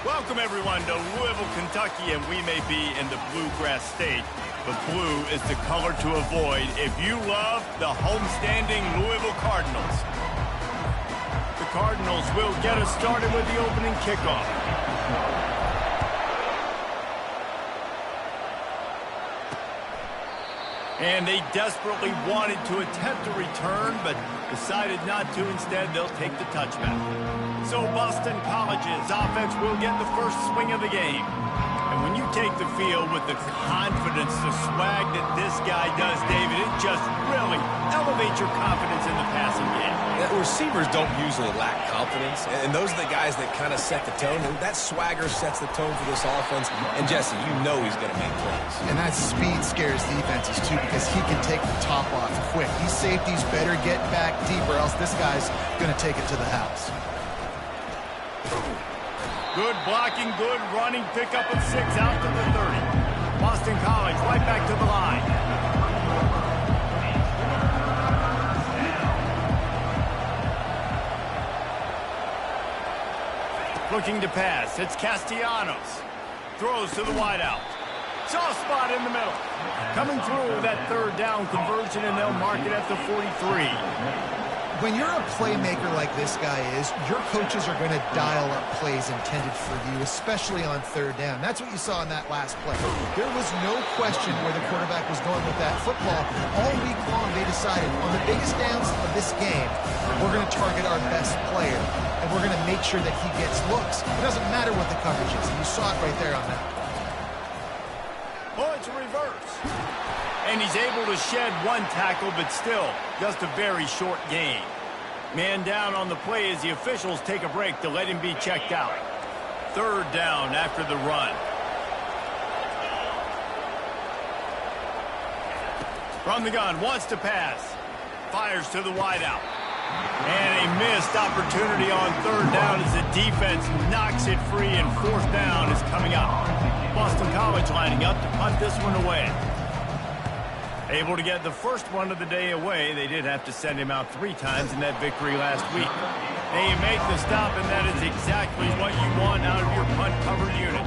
Welcome, everyone, to Louisville, Kentucky, and we may be in the Bluegrass State, but blue is the color to avoid if you love the homestanding Louisville Cardinals. The Cardinals will get us started with the opening kickoff. And they desperately wanted to attempt a return, but decided not to. Instead, they'll take the touchback. So Boston College's offense will get the first swing of the game. And when you take the field with the confidence, the swag that this guy does, David, it just really elevates your confidence in the passing game. Yeah, receivers don't usually lack confidence, and those are the guys that kind of set the tone. And that swagger sets the tone for this offense. And Jesse, you know he's going to make plays. And that speed scares defenses, too, because he can take the top off quick. These safeties better get back deep, or else this guy's going to take it to the house. Good blocking, good running, pickup of 6 out to the 30. Boston College right back to the line. Looking to pass, it's Castellanos. Throws to the wideout. Soft spot in the middle. Coming through that third down conversion, and they'll mark it at the 43. When you're a playmaker like this guy is, your coaches are going to dial up plays intended for you, especially on third down. That's what you saw in that last play. There was no question where the quarterback was going with that football. All week long, they decided, on the biggest downs of this game, we're going to target our best player, and we're going to make sure that he gets looks. It doesn't matter what the coverage is, and you saw it right there on that. Oh, it's a reverse. And he's able to shed one tackle, but still just a very short gain. Man down on the play as the officials take a break to let him be checked out. Third down after the run. From the gun, wants to pass. Fires to the wideout. And a missed opportunity on third down as the defense knocks it free, and fourth down is coming up. Boston College lining up to punt this one away. Able to get the first one of the day away. They did have to send him out 3 times in that victory last week. They make the stop, and that is exactly what you want out of your punt-covered unit.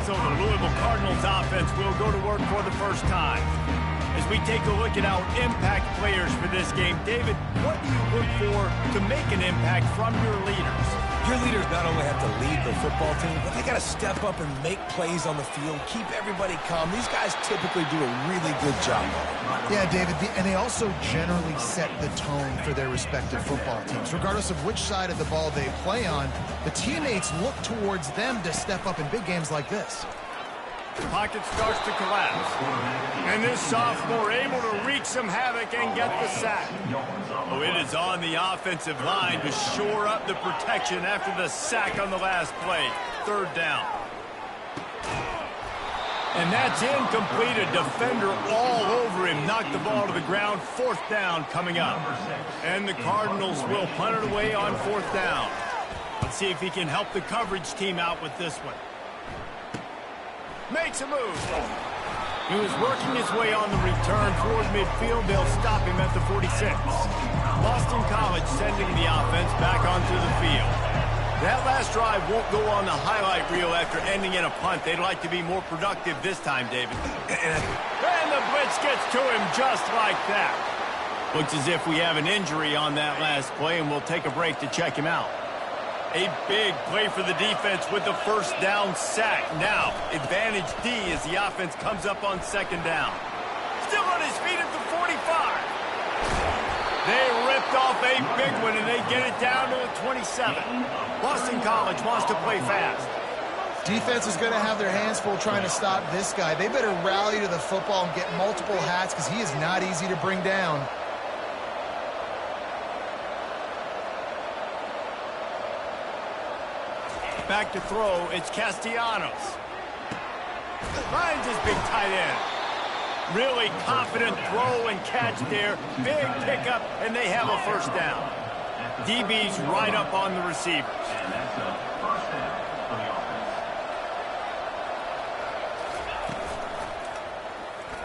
So the Louisville Cardinals offense will go to work for the first time. As we take a look at our impact players for this game, David, what do you look for to make an impact from your leaders? Your leaders not only have to lead the football team, but they got to step up and make plays on the field, keep everybody calm. These guys typically do a really good job. Yeah, David, and they also generally set the tone for their respective football teams. Regardless of which side of the ball they play on, the teammates look towards them to step up in big games like this. Pocket starts to collapse. And this sophomore able to wreak some havoc and get the sack. Oh, it is on the offensive line to shore up the protection after the sack on the last play. Third down. And that's incomplete. A defender all over him. Knocked the ball to the ground. Fourth down coming up. And the Cardinals will punt it away on fourth down. Let's see if he can help the coverage team out with this one. Makes a move. He was working his way on the return toward midfield. They'll stop him at the 46. Boston College sending the offense back onto the field. That last drive won't go on the highlight reel after ending in a punt. They'd like to be more productive this time, David. And the blitz gets to him just like that. Looks as if we have an injury on that last play, and we'll take a break to check him out. A big play for the defense with the first down sack. Now, advantage D as the offense comes up on second down. Still on his feet at the 45. They ripped off a big one, and they get it down to the 27. Boston College wants to play fast. Defense is going to have their hands full trying to stop this guy. They better rally to the football and get multiple hats because he is not easy to bring down. Back to throw, it's Castellanos. Finds his big tight end. Really confident throw and catch there. Big pickup, and they have a first down. DB's right up on the receivers.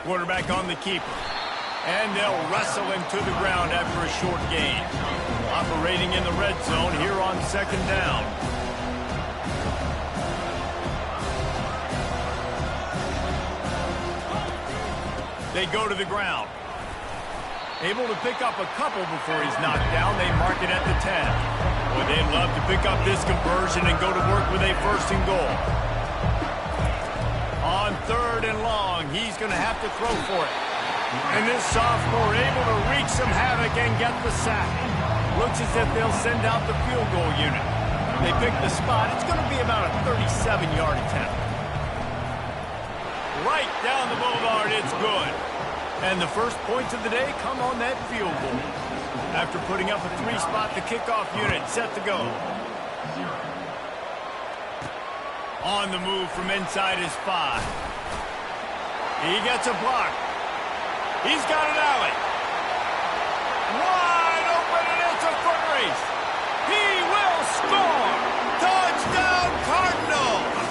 Quarterback on the keeper. And they'll wrestle him to the ground after a short gain. Operating in the red zone here on second down. They go to the ground. Able to pick up a couple before he's knocked down. They mark it at the 10. Boy, they'd love to pick up this conversion and go to work with a 1st and goal. On 3rd and long, he's going to have to throw for it. And this sophomore able to wreak some havoc and get the sack. Looks as if they'll send out the field goal unit. They pick the spot. It's going to be about a 37-yard attempt. Right down the boulevard, it's good. And the first points of the day come on that field goal. After putting up a 3-spot, the kickoff unit set to go. On the move from inside his 5. He gets a block. He's got an alley. Wide open, and it's a foot race. He will score. Touchdown, Cardinals.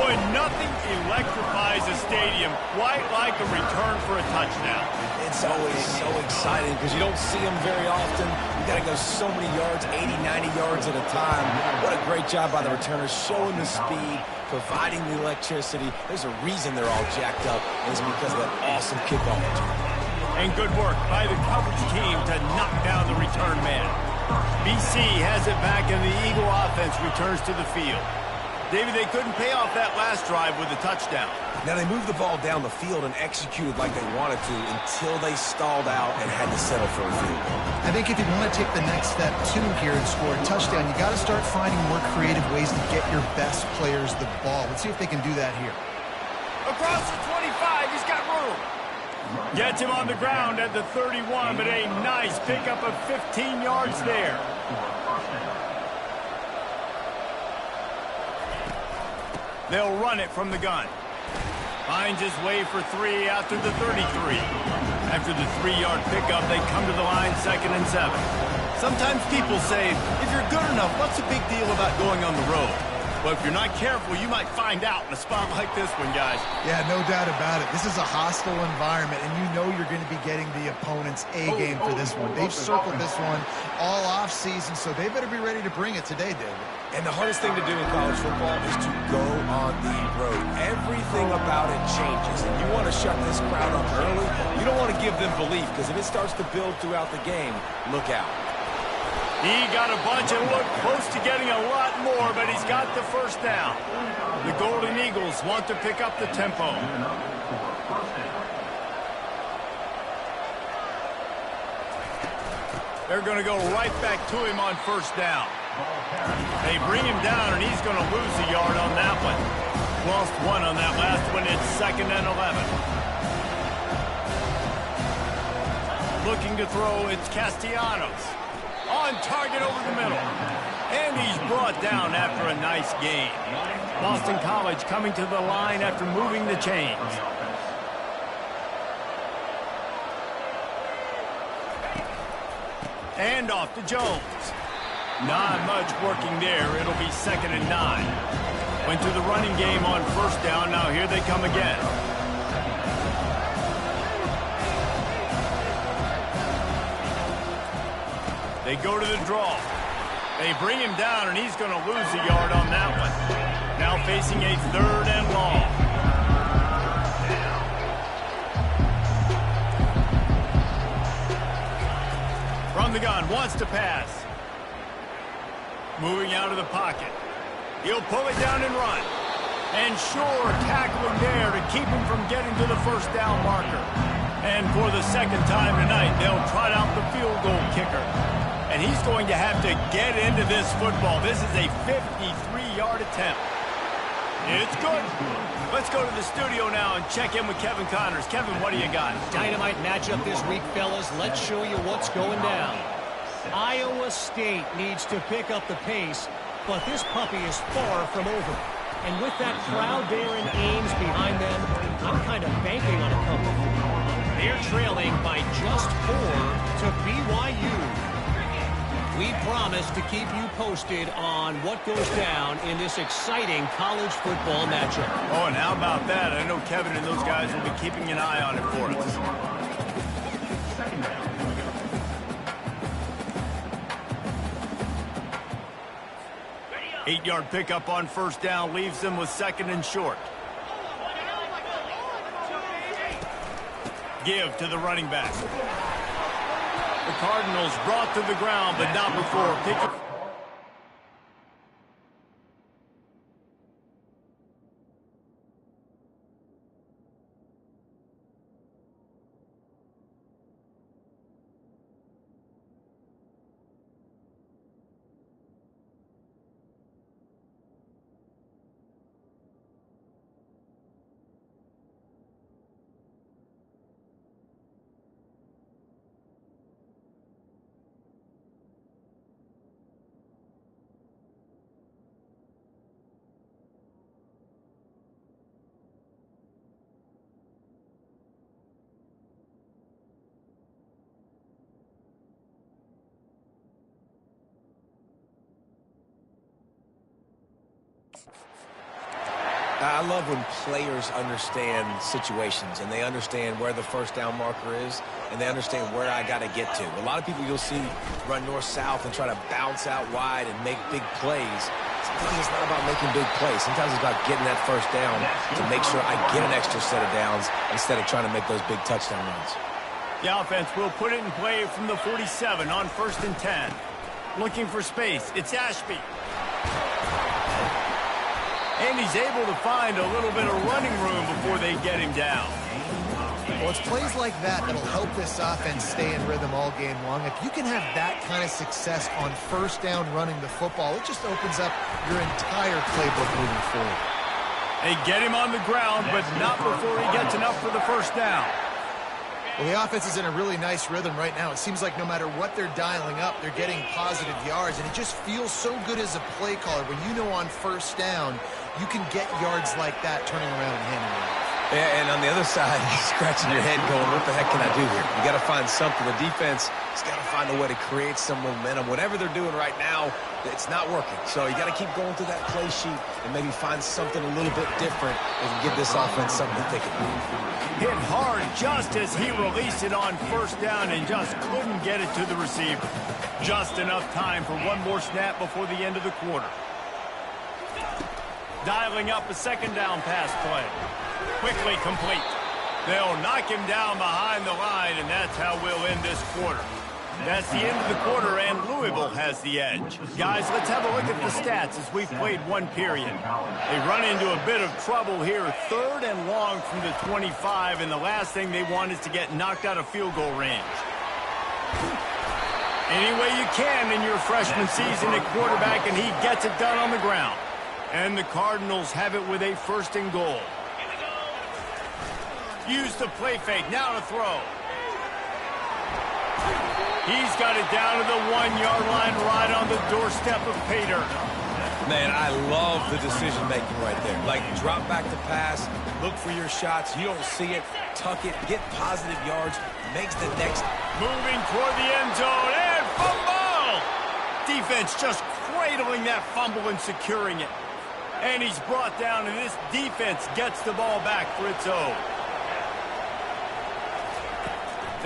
Boy, nothing electrifies a stadium quite like a return for a touchdown. It's always so exciting because you don't see them very often. You got to go so many yards, 80, 90 yards at a time. What a great job by the returners, showing the speed, providing the electricity. There's a reason they're all jacked up, and it's because of that awesome kickoff return. And good work by the coverage team to knock down the return man. BC has it back, and the Eagle offense returns to the field. David, they couldn't pay off that last drive with a touchdown. Now, they moved the ball down the field and executed like they wanted to until they stalled out and had to settle for a field goal. I think if you want to take the next step, too, here and score a touchdown, you got to start finding more creative ways to get your best players the ball. Let's see if they can do that here. Across the 25, he's got room. Gets him on the ground at the 31, but a nice pickup of 15 yards there. They'll run it from the gun. Finds his way for 3 out to the 33. After the 3-yard pickup, they come to the line 2nd and 7. Sometimes people say, if you're good enough, what's the big deal about going on the road? But if you're not careful, you might find out in a spot like this one, guys. Yeah, no doubt about it. This is a hostile environment, and you know you're going to be getting the opponent's A-game for this one. They've circled this one all off-season, so they better be ready to bring it today, David. And the hardest thing to do in college football is to go on the road. Everything about it changes, and you want to shut this crowd up early. You don't want to give them belief, because if it starts to build throughout the game, look out. He got a bunch and looked close to getting a lot more, but he's got the 1st down. The Golden Eagles want to pick up the tempo. They're going to go right back to him on 1st down. They bring him down, and he's going to lose a yard on that one. Lost 1 on that last one. It's 2nd and 11. Looking to throw, it's Castellanos. On target over the middle. And he's brought down after a nice gain. Boston College coming to the line after moving the chains. And off to Jones. Not much working there. It'll be 2nd and 9. Went to the running game on 1st down. Now here they come again. They go to the draw. They bring him down, and he's going to lose a yard on that one. Now facing a 3rd and long. From the gun, wants to pass. Moving out of the pocket. He'll pull it down and run. And sure, tackling there to keep him from getting to the 1st down marker. And for the 2nd time tonight, they'll trot out the field goal kicker. And he's going to have to get into this football. This is a 53-yard attempt. It's good. Let's go to the studio now and check in with Kevin Connors. Kevin, what do you got? Dynamite matchup this week, fellas. Let's show you what's going down. Iowa State needs to pick up the pace, but this puppy is far from over. And with that crowd there in Ames behind them, I'm kind of banking on a couple. They're trailing by just 4 to BYU. We promise to keep you posted on what goes down in this exciting college football matchup. Oh, and how about that? I know Kevin and those guys will be keeping an eye on it for us. Eight-yard pickup on 1st down leaves them with 2nd and short. give to the running back. The Cardinals brought to the ground, but not before picking. I love when players understand situations and they understand where the first down marker is and they understand where I got to get to. A lot of people you'll see run north-south and try to bounce out wide and make big plays. Sometimes it's not about making big plays. Sometimes it's about getting that first down to make sure I get an extra set of downs instead of trying to make those big touchdown runs. The offense will put it in play from the 47 on 1st and 10. Looking for space. It's Ashby. And he's able to find a little bit of running room before they get him down. Well, it's plays like that that'll help this offense stay in rhythm all game long. If you can have that kind of success on 1st down running the football, it just opens up your entire playbook moving forward. They get him on the ground, but not before he gets enough for the 1st down. Well, the offense is in a really nice rhythm right now. It seems like no matter what they're dialing up, they're getting positive yards, and it just feels so good as a play caller when you know on 1st down you can get yards like that turning around and handing it off. Yeah, and on the other side, you're scratching your head going, what the heck can I do here? You got to find something. The defense has got to find a way to create some momentum. Whatever they're doing right now, it's not working. So you got to keep going through that play sheet and maybe find something a little bit different and give this offense something to think about. Hit hard just as he released it on 1st down and just couldn't get it to the receiver. Just enough time for one more snap before the end of the quarter. Dialing up a 2nd down pass play. Quickly complete. They'll knock him down behind the line, and that's how we'll end this quarter. That's the end of the quarter, and Louisville has the edge. Guys, let's have a look at the stats as we've played one period. They run into a bit of trouble here. 3rd and long from the 25, and the last thing they want is to get knocked out of field goal range. Any way you can in your freshman season at quarterback, and he gets it done on the ground. And the Cardinals have it with a 1st and goal. Use the play fake. Now to throw. He's got it down to the 1-yard line right on the doorstep of Pater. Man, I love the decision-making right there. Like, drop back to pass, look for your shots. You don't see it, tuck it, get positive yards, makes the next. Moving toward the end zone, and fumble! Defense just cradling that fumble and securing it. And he's brought down, and this defense gets the ball back for its own.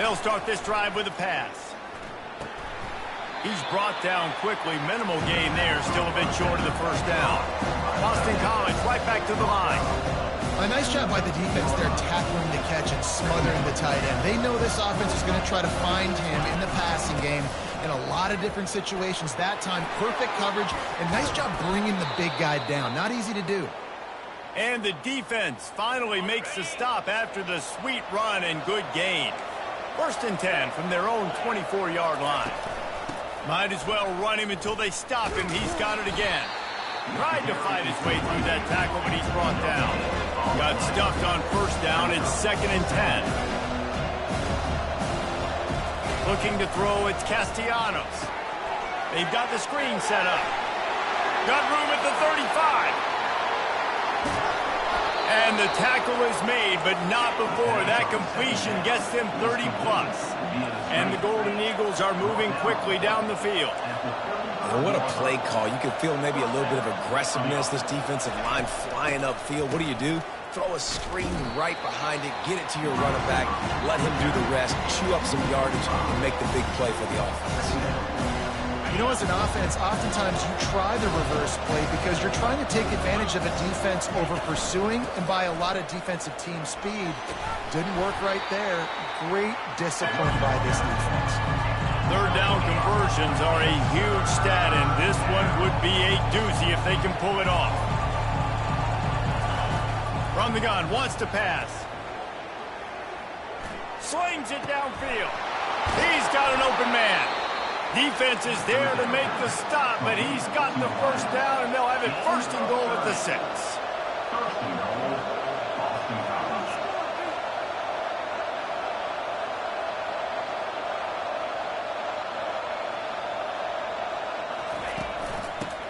They'll start this drive with a pass. He's brought down quickly. Minimal gain there. Still a bit short of the 1st down. Boston College right back to the line. A nice job by the defense there tackling the catch and smothering the tight end. They know this offense is going to try to find him in the passing game in a lot of different situations. That time, perfect coverage, and nice job bringing the big guy down. Not easy to do. And the defense finally makes the stop after the sweet run and good gain. 1st and 10 from their own 24-yard line. Might as well run him until they stop him. He's got it again. Tried to fight his way through that tackle, but he's brought down. Got stuffed on 1st down. It's 2nd and 10. Looking to throw, it's Castellanos. They've got the screen set up. Got room at the 35. And the tackle is made, but not before that completion gets them 30-plus. And the Golden Eagles are moving quickly down the field. And what a play call. You can feel maybe a little bit of aggressiveness, this defensive line flying upfield. What do? Throw a screen right behind it, get it to your running back, let him do the rest, chew up some yardage, and make the big play for the offense. You know, as an offense, oftentimes you try the reverse play because you're trying to take advantage of a defense over pursuing and by a lot of defensive team speed. Didn't work right there. Great discipline by this defense. Third down conversions are a huge stat, and this one would be a doozy if they can pull it off. From the gun, wants to pass. Slings it downfield. He's got an open man. Defense is there to make the stop, but he's got the first down, and they'll have it first and goal at the 6.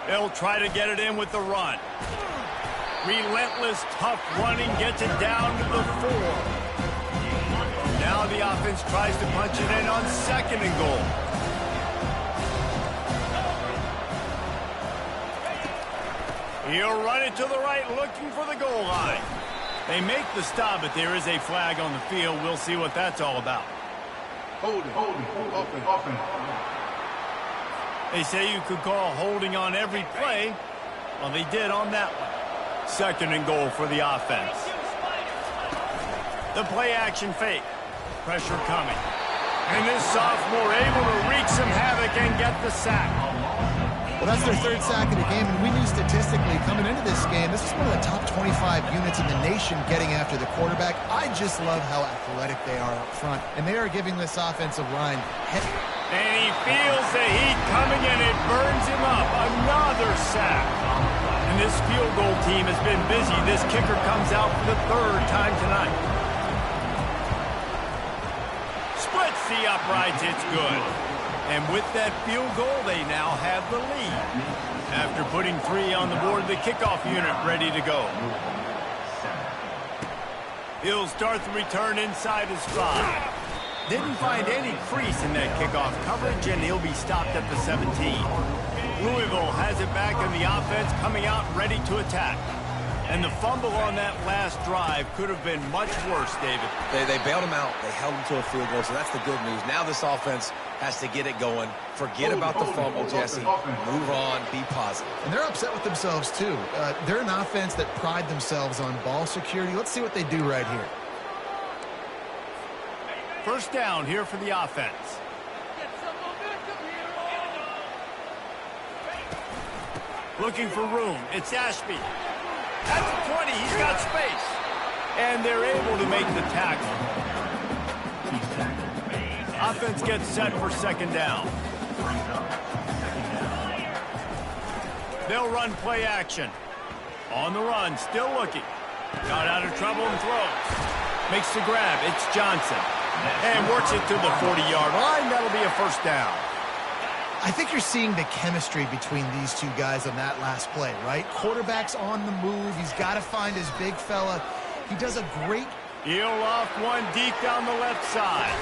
They'll try to get it in with the run. Relentless, tough running gets it down to the 4. Now the offense tries to punch it in on second and goal. He'll run it to the right, looking for the goal line. They make the stop, but there is a flag on the field. We'll see what that's all about. Hold it, open. They say you could call holding on every play. Well, they did on that one. Second and goal for the offense. The play action fake. Pressure coming. And this sophomore able to wreak some havoc and get the sack. Well, that's their third sack of the game, and we knew statistically coming into this game, this is one of the top 25 units in the nation getting after the quarterback. I just love how athletic they are up front, and they are giving this offensive line and he feels the heat coming, and it burns him up. Another sack. And this field goal team has been busy. This kicker comes out for the third time tonight. Splits the uprights. It's good. And with that field goal, they now have the lead. After putting 3 on the board, the kickoff unit ready to go. He'll start the return inside his 5. Didn't find any crease in that kickoff coverage, and he'll be stopped at the 17. Louisville has it back in the offense, coming out ready to attack. And the fumble on that last drive could have been much worse, David. They bailed him out. They held him to a field goal, so that's the good news. Now this offense has to get it going. Forget about the fumble, Jesse. Move on. Be positive. And they're upset with themselves, too. They're an offense that pride themselves on ball security. Let's see what they do right here. First down here for the offense. Looking for room. It's Ashby. At the 20, he's got space. And they're able to make the tackle. Offense gets set for second down. They'll run play action. On the run, still looking. Got out of trouble and throws. Makes the grab. It's Johnson. And works it to the 40-yard line. That'll be a first down. I think you're seeing the chemistry between these two guys on that last play, right? Quarterback's on the move. He's got to find his big fella. He does a great... He'll off one deep down the left side.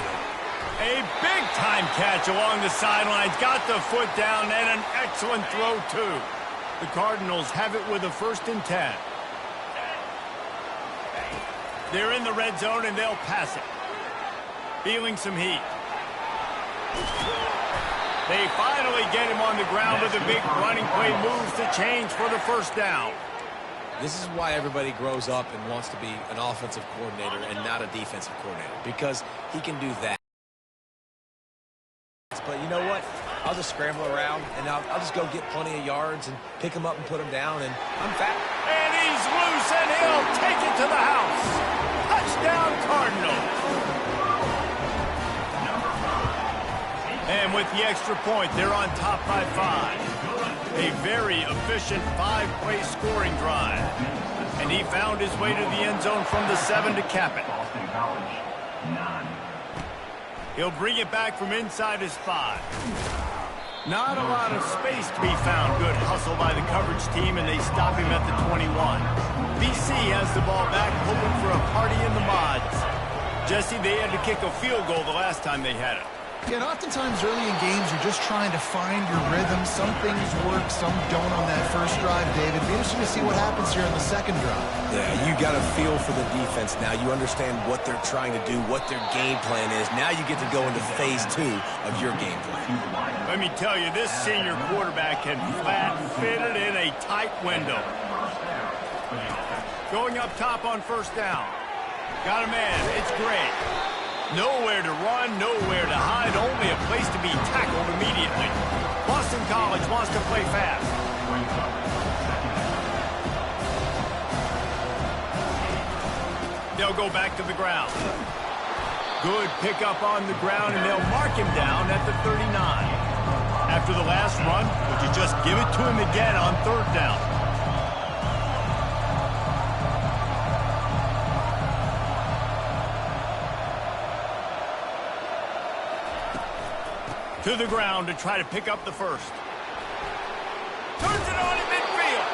A big-time catch along the sidelines. Got the foot down and an excellent throw, too. The Cardinals have it with a 1st and 10. They're in the red zone, and they'll pass it. Feeling some heat. They finally get him on the ground with a big running play, moves the change for the first down. This is why everybody grows up and wants to be an offensive coordinator and not a defensive coordinator, because he can do that. But you know what? I'll just scramble around, and I'll just go get plenty of yards and pick him up and put him down, and I'm fat. And he's loose, and he'll take it to the house. Touchdown, Cardinals. And with the extra point, they're on top by 5. A very efficient 5-play scoring drive. And he found his way to the end zone from the 7 to cap it. He'll bring it back from inside his 5. Not a lot of space to be found. Good hustle by the coverage team, and they stop him at the 21. BC has the ball back, hoping for a party in the mods. Jesse, they had to kick a field goal the last time they had it. Yeah, and oftentimes early in games, you're just trying to find your rhythm. Some things work, some don't on that first drive, David. Be interesting to see what happens here on the second drive. Yeah, you got a feel for the defense now. You understand what they're trying to do, what their game plan is. Now you get to go into phase 2 of your game plan. Let me tell you, this senior quarterback can flat fit it in a tight window. Going up top on first down. Got a man. It's great. Nowhere to run, nowhere to hide, only a place to be tackled immediately. Boston College wants to play fast. They'll go back to the ground. Good pickup on the ground, and they'll mark him down at the 39. After the last run, would you just give it to him again on third down? To the ground to try to pick up the first. Turns it on in midfield.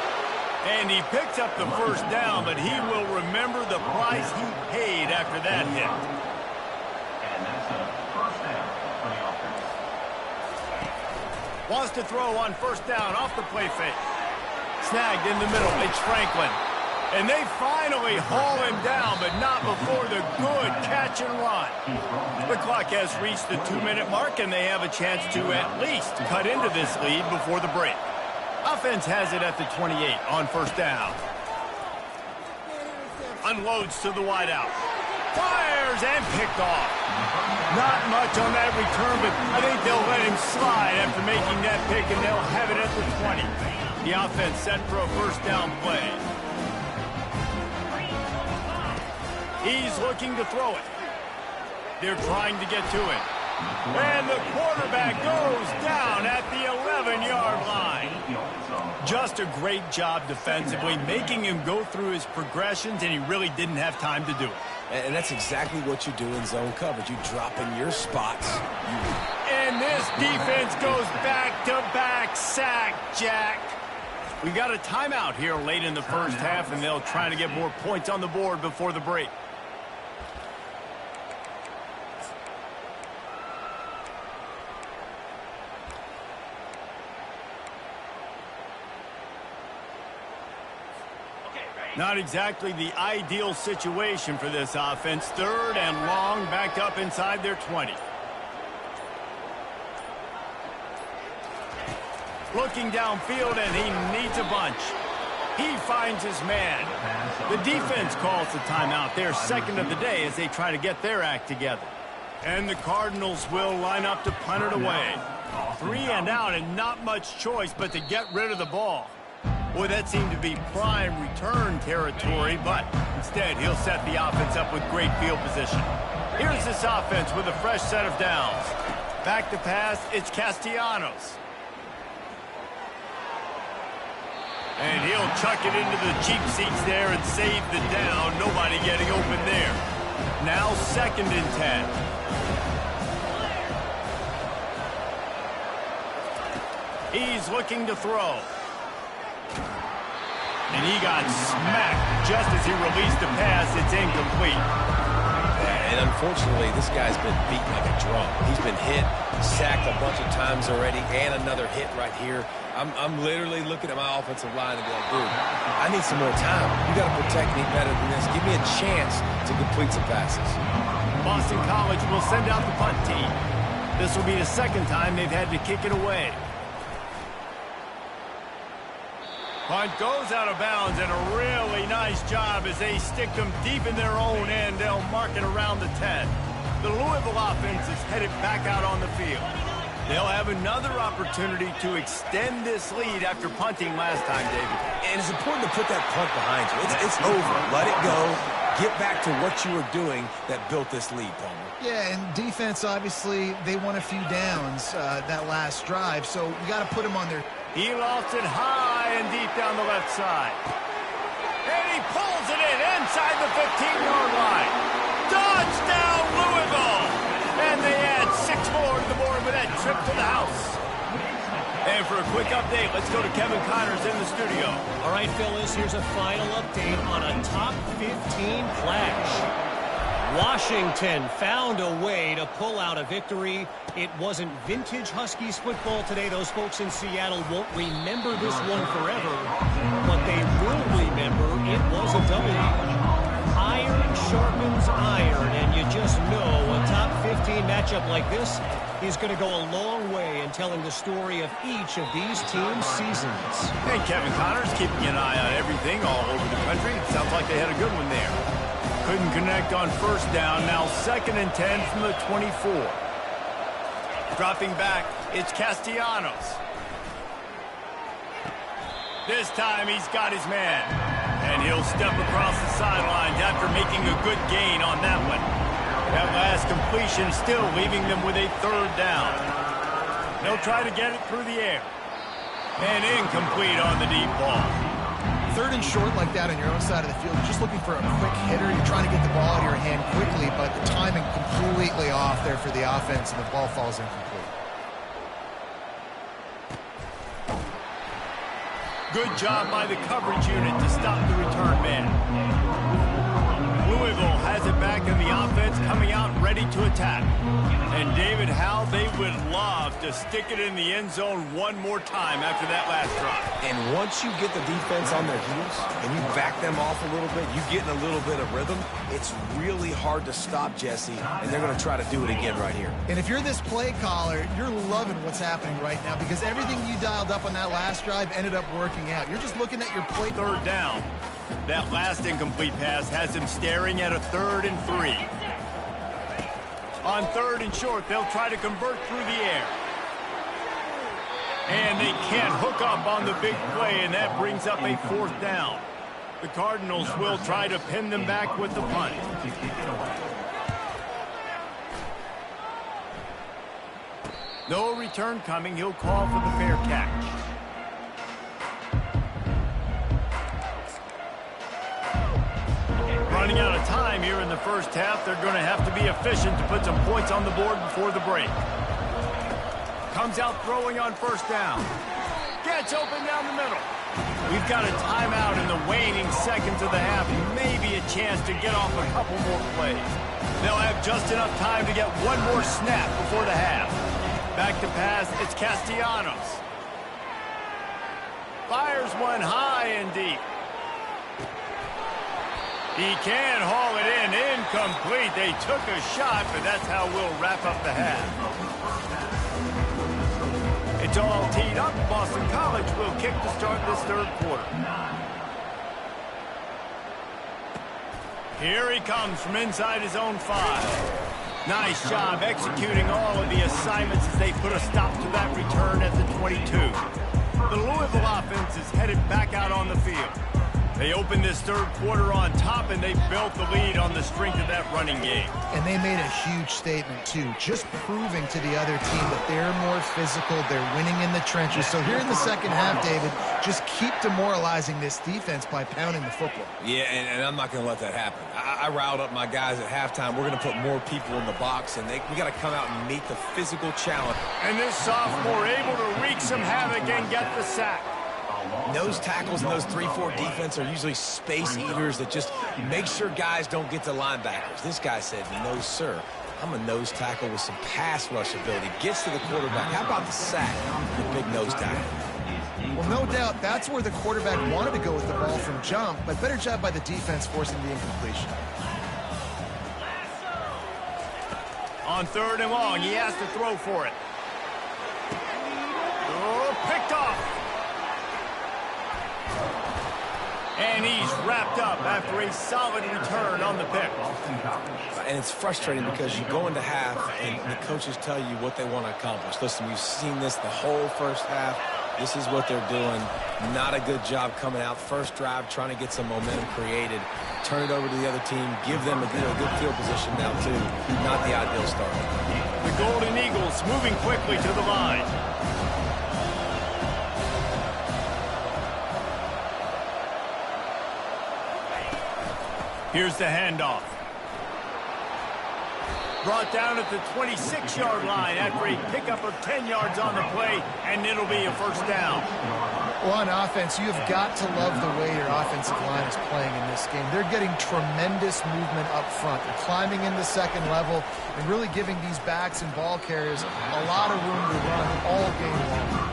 And he picks up the first down, but he will remember the price he paid after that hit. And that's a first down for the offense. Wants to throw on first down off the play fake. Snagged in the middle. It's Franklin. And they finally haul him down, but not before the good catch and run. The clock has reached the 2-minute mark, and they have a chance to at least cut into this lead before the break. Offense has it at the 28 on first down. Unloads to the wideout. Fires and picked off. Not much on that return, but I think they'll let him slide after making that pick, and they'll have it at the 20. The offense set for a first down play. He's looking to throw it. They're trying to get to it. And the quarterback goes down at the 11-yard line. Just a great job defensively, making him go through his progressions, and he really didn't have time to do it. And that's exactly what you do in zone coverage. You drop in your spots. And this defense goes back-to-back sack, Jack. We got a timeout here late in the first half, and they'll try to get more points on the board before the break. Not exactly the ideal situation for this offense. Third and long, back up inside their 20. Looking downfield, and he needs a bunch. He finds his man. The defense calls the timeout. They're second of the day as they try to get their act together. And the Cardinals will line up to punt it away. 3 and out, and not much choice but to get rid of the ball. Boy, that seemed to be prime return territory, but instead he'll set the offense up with great field position. Here's this offense with a fresh set of downs. Back to pass, it's Castellanos. And he'll chuck it into the cheap seats there and save the down. Nobody getting open there. Now 2nd and 10. He's looking to throw. And he got smacked just as he released the pass. It's incomplete. And unfortunately, this guy's been beat like a drum. He's been hit, sacked a bunch of times already, and another hit right here. I'm literally looking at my offensive line and going, dude, I need some more time. You got to protect me better than this. Give me a chance to complete some passes. Boston College will send out the punt team. This will be the second time they've had to kick it away. Punt goes out of bounds, and a really nice job as they stick them deep in their own end. They'll mark it around the 10. The Louisville offense is headed back out on the field. They'll have another opportunity to extend this lead after punting last time, David. And it's important to put that punt behind you. It's over. Let it go. Get back to what you were doing that built this lead, Palmer. Yeah, and defense, obviously, they won a few downs that last drive, so we got to put them on their... He lofts it high and deep down the left side. And he pulls it in inside the 15-yard line. Touchdown, Louisville! And they add 6 more to the board with that trip to the house. And for a quick update, let's go to Kevin Connors in the studio. All right, fellas, here's a final update on a top 15 clash. Washington found a way to pull out a victory. It wasn't vintage Huskies football today. Those folks in Seattle won't remember this one forever, but they will remember it was a W. Iron sharpens iron, and you just know a top 15 matchup like this is going to go a long way in telling the story of each of these teams' seasons. And Kevin Connors keeping an eye on everything all over the country. Sounds like they had a good one there. Couldn't connect on first down. Now 2nd and 10 from the 24. Dropping back, it's Castellanos. This time he's got his man. And he'll step across the sidelines after making a good gain on that one. That last completion still leaving them with a 3rd down. They'll try to get it through the air. And incomplete on the deep ball. 3rd and short like that on your own side of the field, you're just looking for a quick hitter. You're trying to get the ball out of your hand quickly, but the timing completely off there for the offense, and the ball falls incomplete. Good job by the coverage unit to stop the return man. Louisville has it back in the offense, coming out ready to attack. And David, how they would love to stick it in the end zone one more time after that last drive. And once you get the defense on their heels and you back them off a little bit, you get in a little bit of rhythm, it's really hard to stop, Jesse, and they're going to try to do it again right here. And if you're this play caller, you're loving what's happening right now because everything you dialed up on that last drive ended up working out. You're just looking at your play. 3rd down. That last incomplete pass has him staring at a 3rd and 3. On 3rd and short, they'll try to convert through the air. And they can't hook up on the big play, and that brings up a 4th down. The Cardinals will try to pin them back with the punt. No return coming. He'll call for the fair catch. Running out of time here in the first half. They're going to have to be efficient to put some points on the board before the break. Comes out throwing on 1st down. Gets open down the middle. We've got a timeout in the waning seconds of the half. Maybe a chance to get off a couple more plays. They'll have just enough time to get one more snap before the half. Back to pass, it's Castellanos. Fires one high and deep. He can haul it in. Incomplete. They took a shot, but that's how we'll wrap up the half. It's all teed up. Boston College will kick to start this 3rd quarter. Here he comes from inside his own 5. Nice job executing all of the assignments as they put a stop to that return at the 22. The Louisville offense is headed back out on the field. They opened this 3rd quarter on top, and they built the lead on the strength of that running game. And they made a huge statement, too, just proving to the other team that they're more physical, they're winning in the trenches. So here in the second half, David, just keep demoralizing this defense by pounding the football. Yeah, and I'm not going to let that happen. I riled up my guys at halftime. We're going to put more people in the box, and we got to come out and meet the physical challenge. And this sophomore able to wreak some havoc and get the sack. Nose tackles and those 3-4 defense are usually space eaters that just make sure guys don't get to linebackers. This guy said, no, sir. I'm a nose tackle with some pass rush ability. Gets to the quarterback. How about the sack? The big nose tackle. Well, no doubt that's where the quarterback wanted to go with the ball from jump, but better job by the defense forcing the incompletion. On 3rd and long, he has to throw for it. Oh, picked off. And he's wrapped up after a solid return on the pick. And it's frustrating because you go into half and the coaches tell you what they want to accomplish. Listen, we've seen this the whole first half. This is what they're doing. Not a good job coming out. First drive, trying to get some momentum created. Turn it over to the other team. Give them a good field position now, too. Not the ideal start. The Golden Eagles moving quickly to the line. Here's the handoff. Brought down at the 26-yard line after a pickup of 10 yards on the play, and it'll be a 1st down. Well, on offense, you've got to love the way your offensive line is playing in this game. They're getting tremendous movement up front. They're climbing in the second level and really giving these backs and ball carriers a lot of room to run all game long.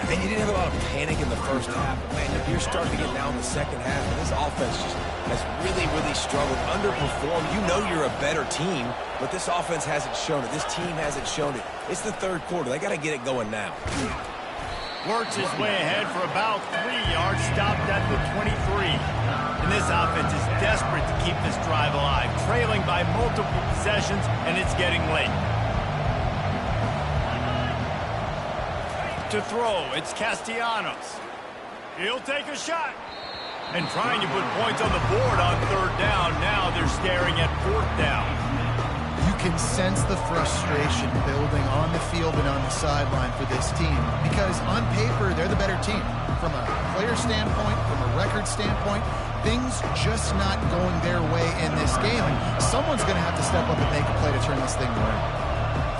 And you didn't have a lot of panic in the first half. Man, you're starting to get down in the second half, and this offense just has really, really struggled, underperformed. You know you're a better team, but this offense hasn't shown it. This team hasn't shown it. It's the third quarter. They got to get it going now. Works his way ahead for about 3 yards, stopped at the 23. And this offense is desperate to keep this drive alive, trailing by multiple possessions, and it's getting late. To throw, it's Castellanos. He'll take a shot. And trying to put points on the board on third down. Now they're staring at fourth down. You can sense the frustration building on the field and on the sideline for this team because on paper, they're the better team. From a player standpoint, from a record standpoint, things just not going their way in this game. And someone's going to have to step up and make a play to turn this thing around.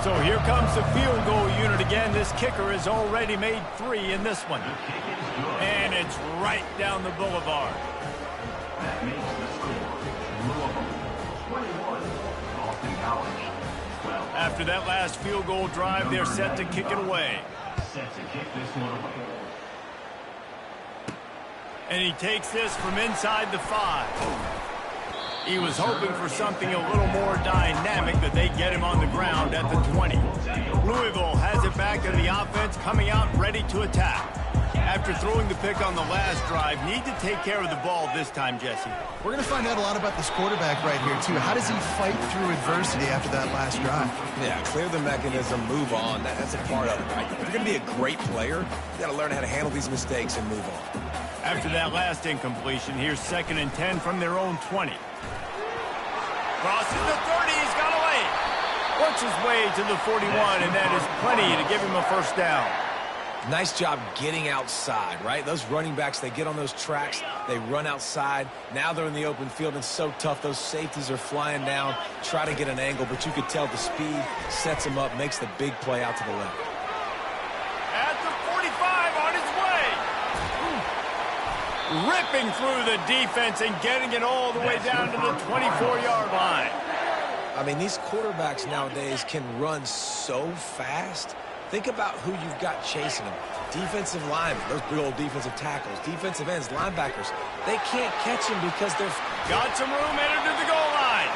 So here comes the field goal unit again. This kicker has already made 3 in this one. And it's right down the boulevard. That makes the score Louisville 21, Boston College 12. After that last field goal drive, they're set to kick it away. Set to kick this one away. And he takes this from inside the 5. He was hoping for something a little more dynamic, but they get him on the ground at the 20. Louisville has it back to the offense, coming out ready to attack. After throwing the pick on the last drive, need to take care of the ball this time, Jesse. We're going to find out a lot about this quarterback right here, too. How does he fight through adversity after that last drive? Yeah, clear the mechanism, move on. That's a part of it, right? If you're going to be a great player, you got to learn how to handle these mistakes and move on. After that last incompletion, here's 2nd and 10 from their own 20. Crosses the 30, he's got away. Works his way to the 41, and that is plenty to give him a first down. Nice job getting outside, right? Those running backs, they get on those tracks, they run outside. Now they're in the open field, and so tough. Those safeties are flying down, try to get an angle, but you could tell the speed sets him up, makes the big play out to the left. At the 45, on his way. Ripping through the defense and getting it all the way down to the 24-yard line. I mean, these quarterbacks nowadays can run so fast. Think about who you've got chasing them. Defensive linemen, those big old defensive tackles, defensive ends, linebackers. They can't catch him because they're... Got some room headed to the goal line.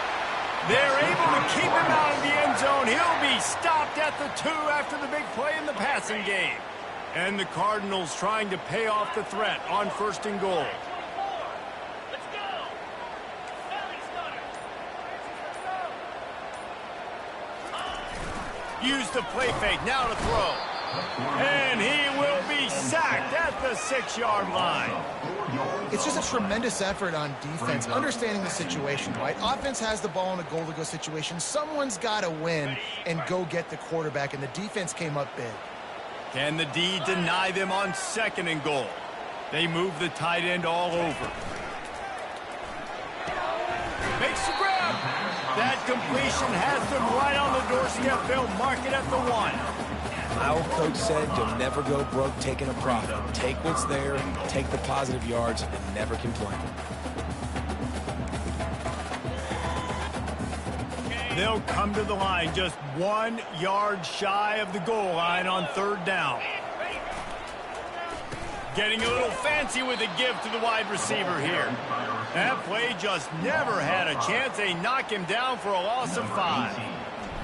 They're able to keep him out of the end zone. He'll be stopped at the 2 after the big play in the passing game. And the Cardinals trying to pay off the threat on 1st and goal. Use the play fake, now to throw. And he will be sacked at the 6-yard line. It's just a tremendous effort on defense, understanding the situation, right? Offense has the ball in a goal-to-go situation. Someone's got to win and go get the quarterback, and the defense came up big. Can the D deny them on 2nd and goal? They move the tight end all over. Makes the grab. That completion has them right on the doorstep. They'll mark it at the 1. My old coach said you'll never go broke taking a profit. Take what's there, take the positive yards, and never complain. They'll come to the line just 1 yard shy of the goal line on 3rd down. Getting a little fancy with a give to the wide receiver here. That play just never had a chance. They knock him down for a loss of 5.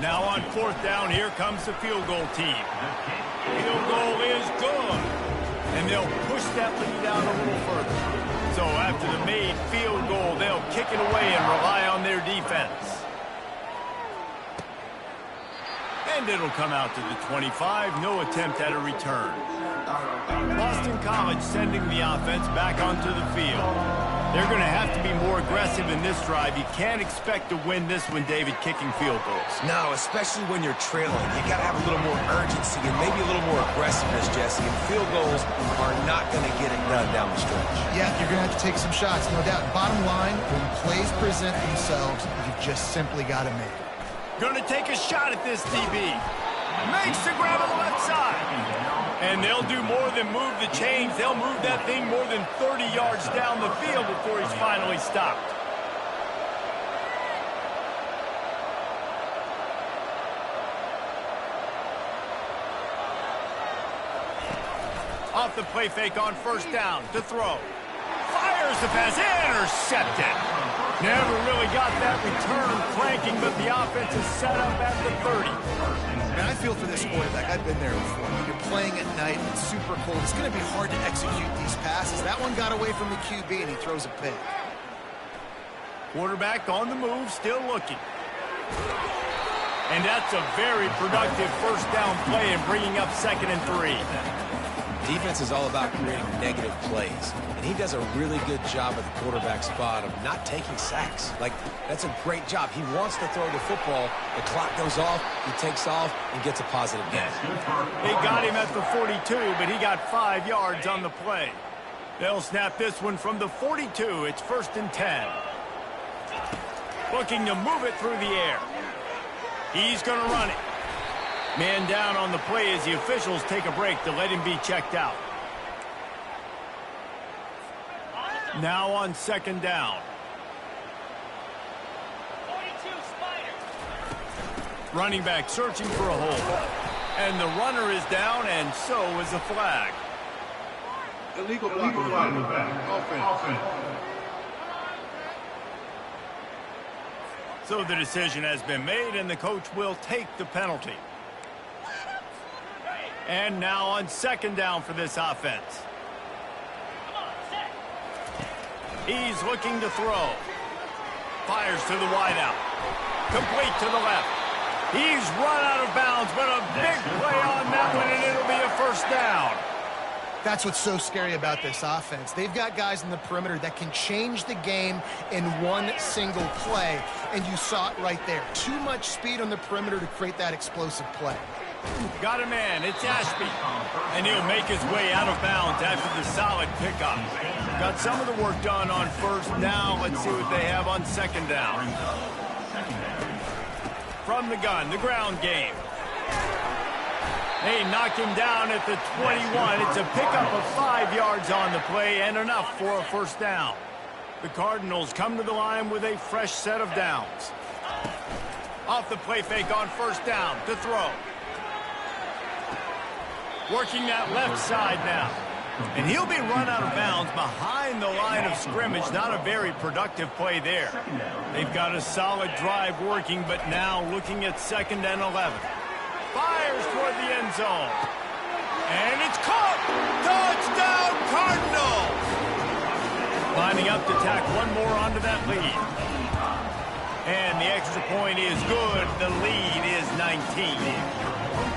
Now on 4th down, here comes the field goal team. Field goal is good. And they'll push that lead out a little further. So after the made field goal, they'll kick it away and rely on their defense. And it'll come out to the 25. No attempt at a return. Boston College sending the offense back onto the field. They're going to have to be more aggressive in this drive. You can't expect to win this one, David, kicking field goals. No, especially when you're trailing. You got to have a little more urgency and maybe a little more aggressiveness, Jesse. And field goals are not going to get it done down the stretch. Yeah, you're going to have to take some shots, no doubt. Bottom line, when plays present themselves, you just simply got to make it. Going to take a shot at this DB. Makes the grab on the left side. And they'll do more than move the chains. They'll move that thing more than 30 yards down the field before he's finally stopped. Off the play fake on first down to throw. Fires the pass, intercepted. Never really got that return cranking, but the offense is set up at the 30. Man, I feel for this quarterback. I've been there before. When you're playing at night, it's super cold. It's going to be hard to execute these passes. That one got away from the QB, and he throws a pick. Quarterback on the move, still looking. And that's a very productive first down play and bringing up 2nd and 3. Defense is all about creating negative plays, and he does a really good job at the quarterback spot of not taking sacks. Like, that's a great job. He wants to throw the football. The clock goes off, he takes off, and gets a positive gain. They got him at the 42, but he got 5 yards on the play. They'll snap this one from the 42. It's 1st and 10. Looking to move it through the air. He's going to run it. Man down on the play as the officials take a break to let him be checked out. Now on 2nd down. Running back searching for a hole. And the runner is down, and so is the flag. Illegal blocking. Offense. So the decision has been made, and the coach will take the penalty. And now on 2nd down for this offense. He's looking to throw. Fires to the wideout. Complete to the left. He's run out of bounds, but a big play on that one, and it'll be a 1st down. That's what's so scary about this offense. They've got guys in the perimeter that can change the game in one single play, and you saw it right there. Too much speed on the perimeter to create that explosive play. Got a man, it's Ashby. And he'll make his way out of bounds after the solid pickup. Got some of the work done on 1st. Now let's see what they have on 2nd down. From the gun, the ground game. They knock him down at the 21. It's a pickup of 5 yards on the play and enough for a 1st down. The Cardinals come to the line with a fresh set of downs. Off the play fake on 1st down to throw. Working that left side now. And he'll be run out of bounds behind the line of scrimmage. Not a very productive play there. They've got a solid drive working, but now looking at 2nd and 11. Fires toward the end zone. And it's caught! Touchdown, Cardinals! Lining up to tack one more onto that lead. And the extra point is good. The lead is 19.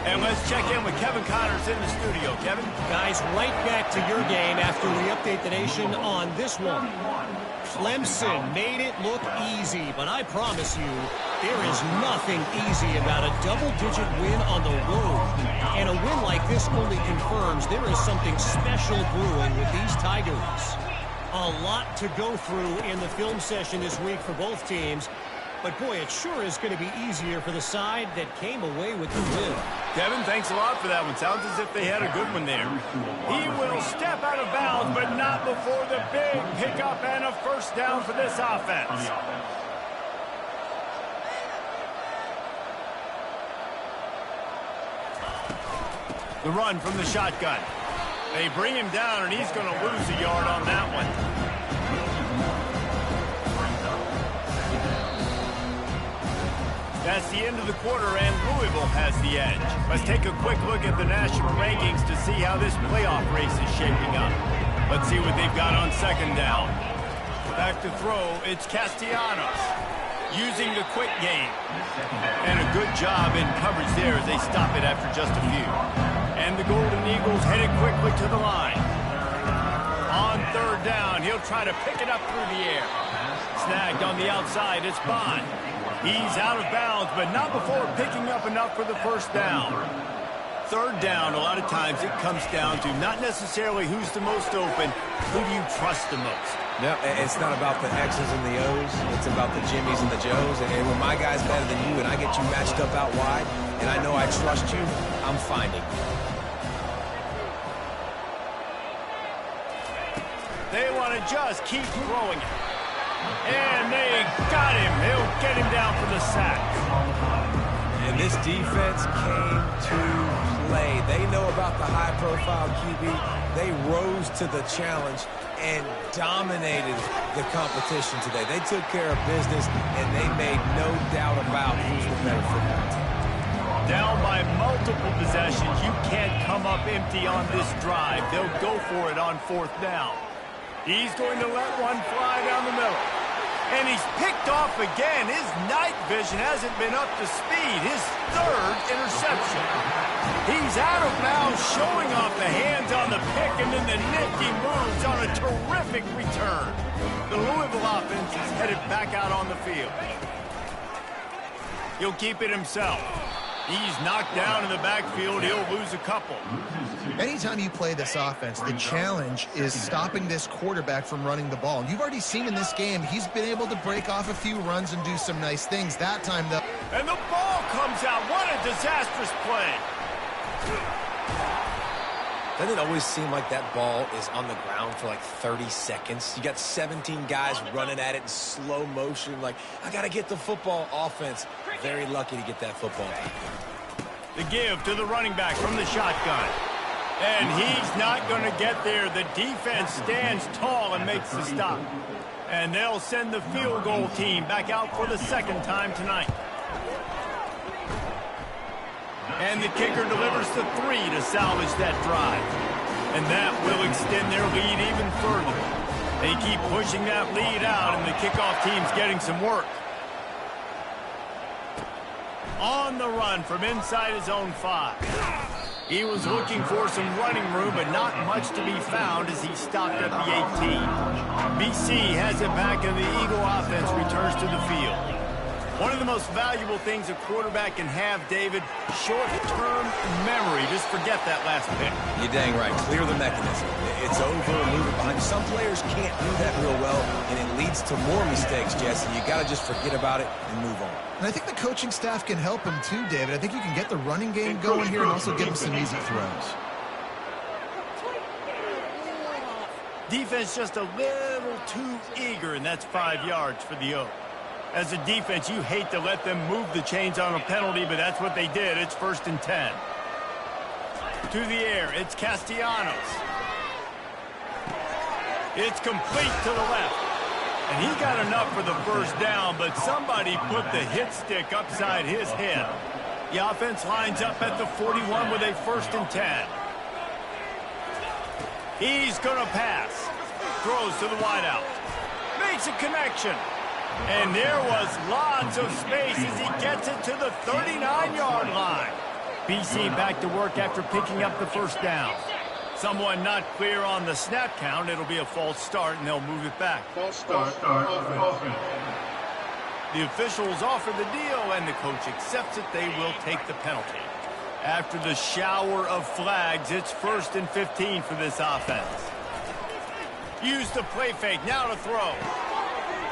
And let's check in with Kevin Connors in the studio. Kevin? Guys, right back to your game after we update the nation on this one. Clemson made it look easy, but I promise you, there is nothing easy about a double-digit win on the road. And a win like this only confirms there is something special brewing with these Tigers. A lot to go through in the film session this week for both teams. But, boy, it sure is going to be easier for the side that came away with the win. Kevin, thanks a lot for that one. Sounds as if they had a good one there. He will step out of bounds, but not before the big pickup and a 1st down for this offense. The run from the shotgun. They bring him down, and he's going to lose a yard on that one. That's the end of the quarter, and Louisville has the edge. Let's take a quick look at the national rankings to see how this playoff race is shaping up. Let's see what they've got on 2nd down. Back to throw, it's Castellanos. Using the quick game. And a good job in coverage there as they stop it after just a few. And the Golden Eagles headed quickly to the line. On 3rd down, he'll try to pick it up through the air. Snagged on the outside, it's Bond. He's out of bounds, but not before picking up enough for the 1st down. 3rd down, a lot of times it comes down to not necessarily who's the most open, who do you trust the most? No, it's not about the X's and the O's. It's about the Jimmies and the Joes. And when my guy's better than you and I get you matched up out wide, and I know I trust you, I'm finding you. They want to just keep throwing it. And they got him. He'll get him down for the sack. And this defense came to play. They know about the high-profile QB. They rose to the challenge and dominated the competition today. They took care of business, and they made no doubt about who's the better football team. Down by multiple possessions, you can't come up empty on this drive. They'll go for it on 4th down. He's going to let one fly down the middle. And he's picked off again. His night vision hasn't been up to speed. His 3rd interception. He's out of bounds, showing off the hands on the pick, and then the nifty moves on a terrific return. The Louisville offense is headed back out on the field. He'll keep it himself. He's knocked down in the backfield. He'll lose a couple. Anytime you play this offense, the challenge is stopping this quarterback from running the ball. You've already seen in this game, he's been able to break off a few runs and do some nice things. That time, though. And the ball comes out. What a disastrous play. Doesn't it always seem like that ball is on the ground for like 30 seconds? You got 17 guys running at it in slow motion. Like, I got to get the football. Offense, very lucky to get that football back. The give to the running back from the shotgun. And he's not going to get there. The defense stands tall and makes the stop. And they'll send the field goal team back out for the 2nd time tonight. And the kicker delivers the 3 to salvage that drive. And that will extend their lead even further. They keep pushing that lead out, and the kickoff team's getting some work. On the run from inside his own 5. He was looking for some running room, but not much to be found as he stopped at the 18. BC has it back, and the Eagle offense returns to the field. One of the most valuable things a quarterback can have, David, short-term memory. Just forget that last pick. You're dang right. Clear the mechanism. It's over, move it behind. Some players can't do that real well, and it leads to more mistakes, Jesse. You got to just forget about it and move on. And I think the coaching staff can help him too, David. I think you can get the running game going here and also give him some easy throws. Defense just a little too eager, and that's 5 yards for the Oak. As a defense, you hate to let them move the chains on a penalty, but that's what they did. It's 1st and 10. To the air, it's Castellanos. It's complete to the left. And he got enough for the 1st down, but somebody put the hit stick upside his head. The offense lines up at the 41 with a 1st and 10. He's going to pass. Throws to the wideout. Makes a connection. And there was lots of space as he gets it to the 39-yard line. BC back to work after picking up the 1st down. Someone not clear on the snap count. It'll be a false start, and they'll move it back. False start. Offense. The officials offer the deal, and the coach accepts it. They will take the penalty. After the shower of flags, it's 1st and 15 for this offense. Use the play fake. Now to throw.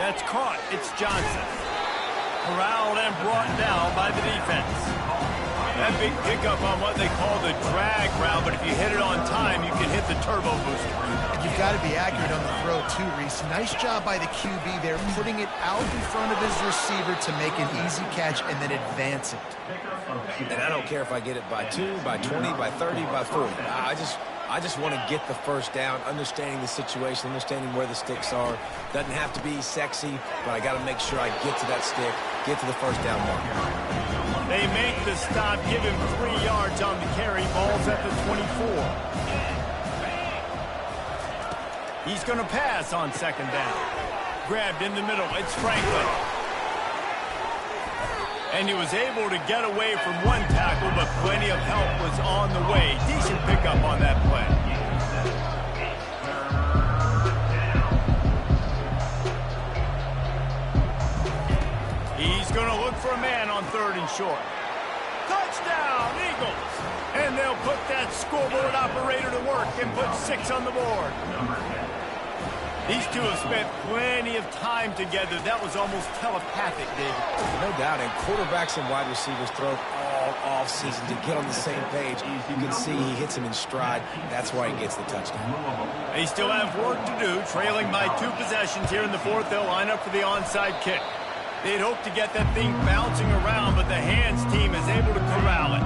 That's caught. It's Johnson. Corralled and brought down by the defense. That big pickup on what they call the drag route, but if you hit it on time, you can hit the turbo booster. You've got to be accurate on the throw, too, Reese. Nice job by the QB there, putting it out in front of his receiver to make an easy catch and then advance it. And I don't care if I get it by 2, by 20, by 30, by 40. I just want to get the 1st down, understanding the situation, understanding where the sticks are. Doesn't have to be sexy, but I got to make sure I get to that stick, get to the 1st down mark. They make the stop, give him 3 yards on the carry. Ball's at the 24. He's going to pass on 2nd down. Grabbed in the middle. It's Franklin. And he was able to get away from one tackle, but plenty of help was on the way. Decent pickup on that play. He's going to look for a man on 3rd and short. Touchdown, Eagles! And they'll put that scoreboard operator to work and put 6 on the board. These two have spent plenty of time together. That was almost telepathic, David. No doubt, and quarterbacks and wide receivers throw all all offseason to get on the same page. You can see he hits him in stride. That's why he gets the touchdown. They still have work to do, trailing by 2 possessions here in the fourth. They'll line up for the onside kick. They'd hoped to get that thing bouncing around, but the hands team is able to corral it.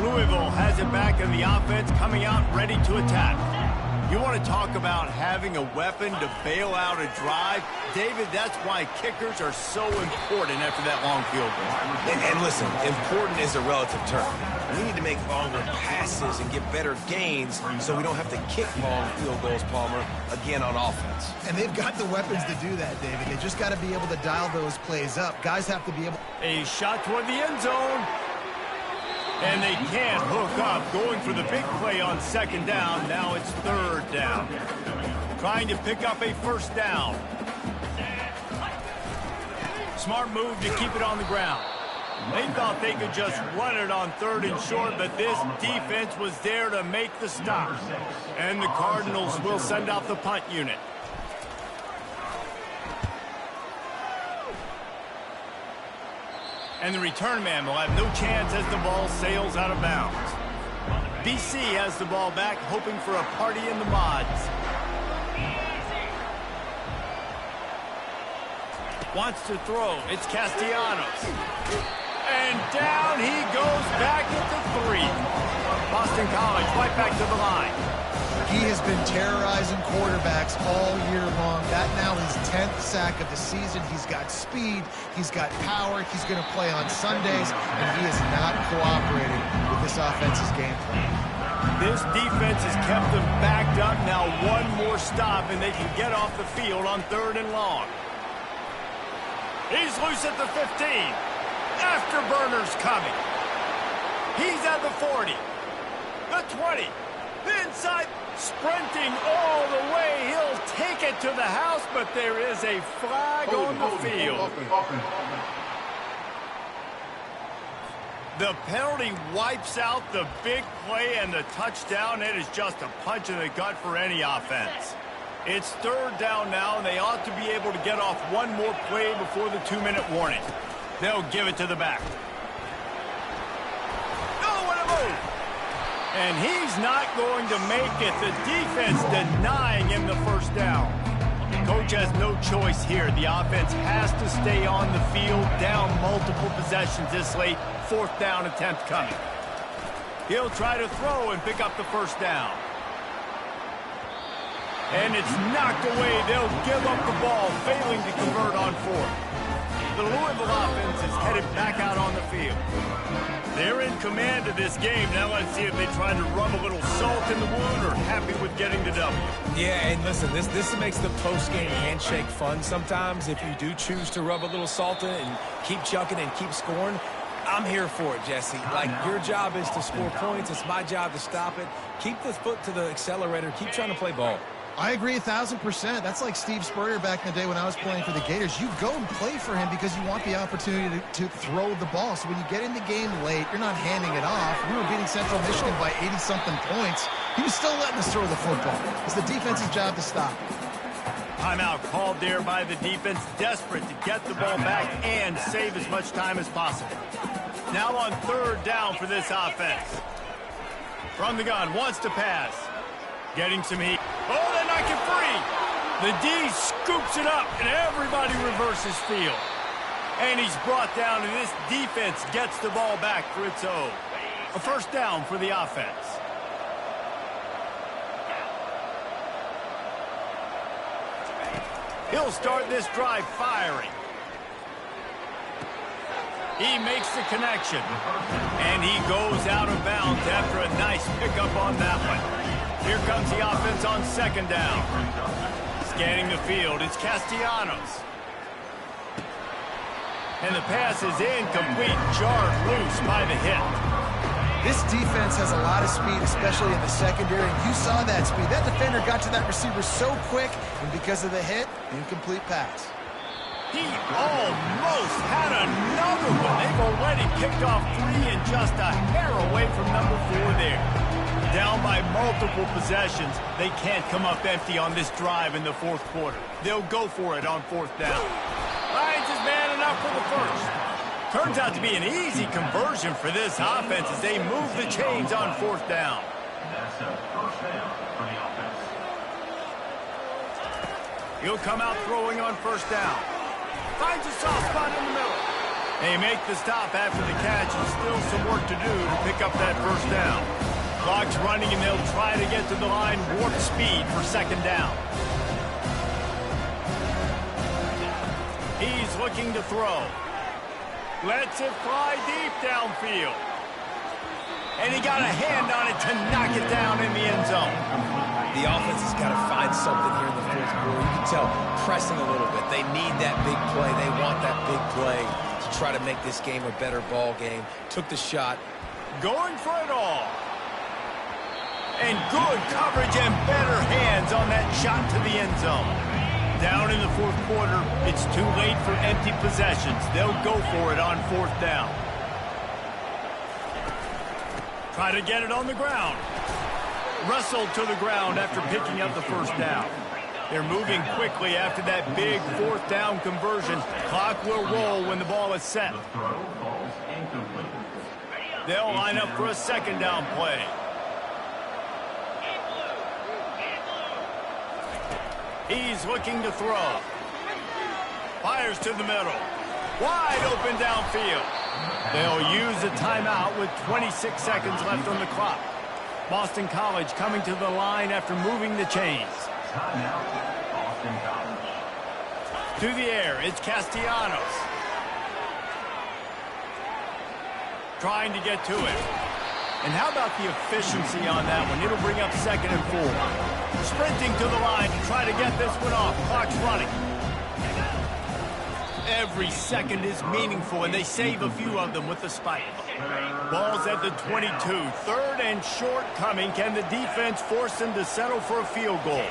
Louisville has it back in the offense, coming out ready to attack. You want to talk about having a weapon to bail out a drive? David, that's why kickers are so important after that long field goal. And listen, important is a relative term. We need to make longer passes and get better gains so we don't have to kick long field goals, Palmer, again on offense. And they've got the weapons to do that, David. They just got to be able to dial those plays up. Guys have to be able... A shot toward the end zone. And they can't hook up, going for the big play on second down. Now it's third down. Trying to pick up a first down. Smart move to keep it on the ground. They thought they could just run it on third and short, but this defense was there to make the stop. And the Cardinals will send out the punt unit. And the return man will have no chance as the ball sails out of bounds. BC has the ball back, hoping for a party in the mods. Wants to throw. It's Castellanos. And down he goes back at the 3. Boston College right back to the line. He has been terrorizing quarterbacks all year long. That now his 10th sack of the season. He's got speed. He's got power. He's going to play on Sundays, and he is not cooperating with this offense's game plan. This defense has kept them backed up. Now one more stop, and they can get off the field on third and long. He's loose at the 15. Afterburner's coming. He's at the 40. The 20. The inside. Sprinting all the way. He'll take it to the house, but there is a flag on the field. The penalty wipes out the big play and the touchdown. It is just a punch in the gut for any offense. It's third down now, and they ought to be able to get off one more play before the 2-minute warning. They'll give it to the back. Oh, what a move! And he's not going to make it. The defense denying him the first down. Coach has no choice here. The offense has to stay on the field, down multiple possessions this late. Fourth down attempt coming. He'll try to throw and pick up the first down. And it's knocked away. They'll give up the ball, failing to convert on fourth. The Louisville offense is headed back out on the field. They're in command of this game. Now let's see if they try to rub a little salt in the wound or happy with getting the W. Yeah, and listen, this makes the post-game handshake fun sometimes. If you do choose to rub a little salt in it and keep chucking and keep scoring, I'm here for it, Jesse. Like, your job is to score points. It's my job to stop it. Keep the foot to the accelerator. Keep trying to play ball. I agree 1,000%. That's like Steve Spurrier back in the day when I was playing for the Gators. You go and play for him because you want the opportunity to throw the ball. So when you get in the game late, you're not handing it off. We were beating Central Michigan by 80-something points. He was still letting us throw the football. It's the defense's job to stop. Timeout called there by the defense, desperate to get the ball back and save as much time as possible. Now on third down for this offense. From the gun, wants to pass. Getting some heat. Oh, they knock it free. The D scoops it up, and everybody reverses field. And he's brought down, and this defense gets the ball back for its own. A first down for the offense. He'll start this drive firing. He makes the connection. And he goes out of bounds after a nice pickup on that one. Here comes the offense on second down. Scanning the field, it's Castellanos. And the pass is incomplete, jarred loose by the hit. This defense has a lot of speed, especially in the secondary, and you saw that speed. That defender got to that receiver so quick, and because of the hit, incomplete pass. He almost had another one. They've already picked off 3 and just a hair away from number 4 there. Down by multiple possessions, they can't come up empty on this drive in the fourth quarter. They'll go for it on fourth down. Finds his man enough for the first. Turns out to be an easy conversion for this offense as they move the chains on 4th down. That's a first down for the offense. He'll come out throwing on 1st down. Finds a soft spot in the middle. They make the stop after the catch, and still some work to do to pick up that 1st down. Clock's running, and they'll try to get to the line warp speed for 2nd down. He's looking to throw. Lets it fly deep downfield. And he got a hand on it to knock it down in the end zone. The offense has got to find something here in the 4th quarter. You can tell pressing a little bit. They need that big play. They want that big play to try to make this game a better ball game. Took the shot. Going for it all. And good coverage and better hands on that shot to the end zone. Down in the 4th quarter, it's too late for empty possessions. They'll go for it on 4th down. Try to get it on the ground. Wrestled to the ground after picking up the 1st down. They're moving quickly after that big 4th down conversion. Clock will roll when the ball is set. The throw falls incomplete. They'll line up for a 2nd down play. He's looking to throw. Fires to the middle. Wide open downfield. They'll use a timeout with 26 seconds left on the clock. Boston College coming to the line after moving the chains. Timeout, Boston College. To the air, it's Castellanos. Trying to get to it. And how about the efficiency on that one? It'll bring up 2nd and 4. Sprinting to the line to try to get this one off. Clock's running. Every second is meaningful, and they save a few of them with the spike. Ball's at the 22. 3rd and short coming. Can the defense force them to settle for a field goal?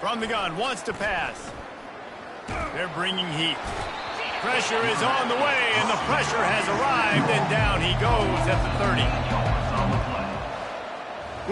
From the gun, wants to pass. They're bringing heat. Pressure is on the way, and the pressure has arrived, and down he goes at the 30.